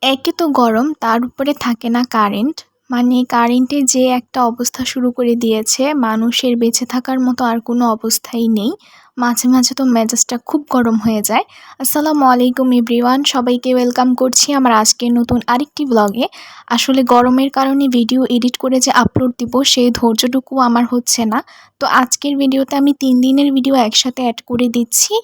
একে তো গরম তার উপরে থাকে না কারেন্ট। মানে কারেন্টের যে একটা অবস্থা শুরু করে দিয়েছে, মানুষের বেঁচে থাকার মতো আর কোনো অবস্থাই নেই। মাঝে, মাঝে তো মেজাজটা খুব গরম হয়ে যায়। আসসালামু আলাইকুম এভরিওয়ান, সবাইকে ওয়েলকাম করছি আমার আজকের নতুন আরেকটি ব্লগে। আসলে গরমের কারণে ভিডিও এডিট করে যে আপলোড দিব সেই ধৈর্যটুকু আমার হচ্ছে না। তো আজকের ভিডিওতে আমি ৩ দিনের ভিডিও একসাথে অ্যাড করে দিচ্ছি।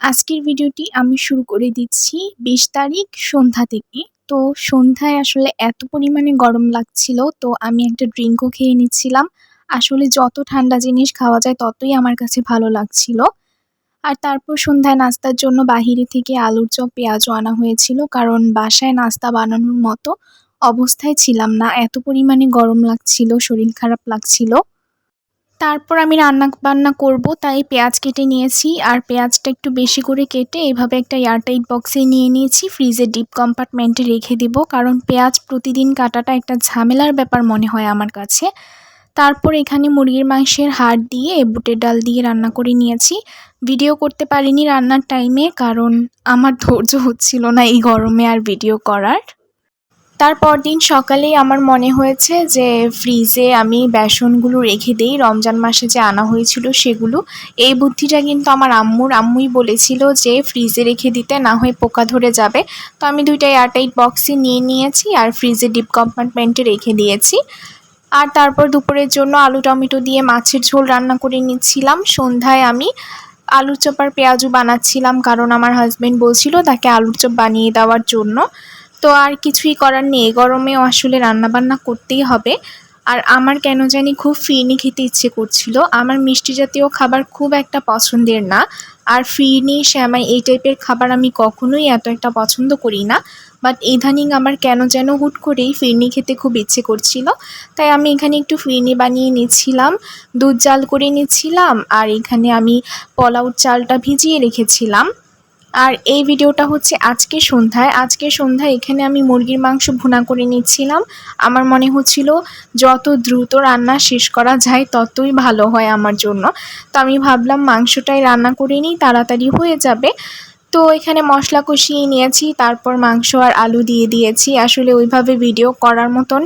আজকের ভিডিওটি আমি শুরু করে দিচ্ছি ২০ তারিখ সন্ধ্যা থেকে। তো সন্ধ্যায় আসলে এত পরিমাণে গরম লাগছিল, তো আমি একটা ড্রিঙ্কও খেয়ে নিচ্ছিলাম। আসলে যত ঠান্ডা জিনিস খাওয়া যায় ততই আমার কাছে ভালো লাগছিল। আর তারপর সন্ধ্যায় নাস্তার জন্য বাহিরে থেকে আলুর চপ, পেঁয়াজও আনা হয়েছিল, কারণ বাসায় নাস্তা বানানোর মতো অবস্থায় ছিলাম না। এত পরিমাণে গরম লাগছিল, শরীর খারাপ লাগছিল। তারপর আমি রান্না-বান্না করব, তাই পেঁয়াজ কেটে নিয়েছি। আর পেঁয়াজটা একটু বেশি করে কেটে এভাবে একটা এয়ারটাইট বক্সে নিয়ে নিয়েছি, ফ্রিজের ডিপ কম্পার্টমেন্টে রেখে দিব, কারণ পেঁয়াজ প্রতিদিন কাটাটা একটা ঝামেলার ব্যাপার মনে হয় আমার কাছে। তারপর এখানে মুরগির মাংসের হাড় দিয়ে বুটের ডাল দিয়ে রান্না করে নিয়েছি। ভিডিও করতে পারিনি রান্নার টাইমে, কারণ আমার ধৈর্য হচ্ছিল না এই গরমে আর ভিডিও করার। তার পরদিন সকালেই আমার মনে হয়েছে যে ফ্রিজে আমি বেসনগুলো রেখে দেই, রমজান মাসে যে আনা হয়েছিল সেগুলো। এই বুদ্ধিটা কিন্তু আমার আম্মুই বলেছিল যে ফ্রিজে রেখে দিতে, না হয় পোকা ধরে যাবে। তো আমি ২টা এয়ারটাইট বক্সে নিয়ে নিয়েছি আর ফ্রিজে ডিপ কম্পার্টমেন্টে রেখে দিয়েছি। আর তারপর দুপুরের জন্য আলু টমেটো দিয়ে মাছের ঝোল রান্না করে নিচ্ছিলাম। সন্ধ্যায় আমি আলুর চপ আর পেঁয়াজু বানাচ্ছিলাম, কারণ আমার হাজবেন্ড বলছিল তাকে আলুর চপ বানিয়ে দেওয়ার জন্য। তো আর কিছুই করার নেই, গরমেও আসলে রান্নাবান্না করতেই হবে। আর আমার কেন জানি খুব ফিরনি খেতে ইচ্ছে করছিল। আমার মিষ্টি জাতীয় খাবার খুব একটা পছন্দের না। আর ফিরনি, সেমাই এই টাইপের খাবার আমি কখনোই এত একটা পছন্দ করি না। বাট ইদানিং আমার কেন যেন হুট করেই ফিরনি খেতে খুব ইচ্ছে করছিল। তাই আমি এখানে একটু ফিরনি বানিয়ে নিচ্ছিলাম, দুধ জাল করে নিচ্ছিলাম। আর এখানে আমি পোলাওর চালটা ভিজিয়ে রেখেছিলাম। আর এই ভিডিওটা হচ্ছে আজকে সন্ধ্যায় এখানে আমি মুরগির মাংস ভুনা করে নিচ্ছিলাম। আমার মনে হচ্ছিল যত দ্রুত রান্না শেষ করা যায় ততই ভালো হয় আমার জন্য। তো আমি ভাবলাম মাংসটাই রান্না করে নিই, তাড়াতাড়ি হয়ে যাবে। তো এখানে মশলা কষিয়ে নিয়েছি, তারপর মাংস আর আলু দিয়ে দিয়েছি। আসলে ওইভাবে ভিডিও করার মতন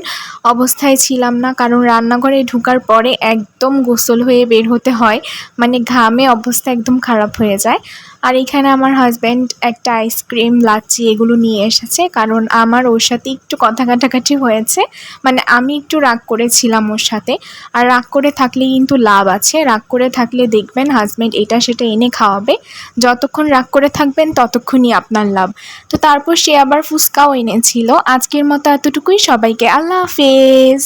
অবস্থায় ছিলাম না, কারণ রান্নাঘরে ঢোকার পরে একদম গোসল হয়ে বের হতে হয়, মানে ঘামে অবস্থা একদম খারাপ হয়ে যায়। আর এখানে আমার হাজব্যান্ড একটা আইসক্রিম, লাচ্ছি এগুলো নিয়ে এসেছে, কারণ আমার ওর সাথে একটু কথা কাটাকাটি হয়েছে। মানে আমি একটু রাগ করেছিলাম ওর সাথে। আর রাগ করে থাকলে কিন্তু লাভ আছে, রাগ করে থাকলে দেখবেন হাজব্যান্ড এটা সেটা এনে খাওয়াবে। যতক্ষণ রাগ করে থাকবেন ততক্ষণই আপনার লাভ। তো তারপর সে আবার ফুচকাও এনেছিল। আজকের মতো এতটুকুই, সবাইকে আল্লাহ হাফেজ।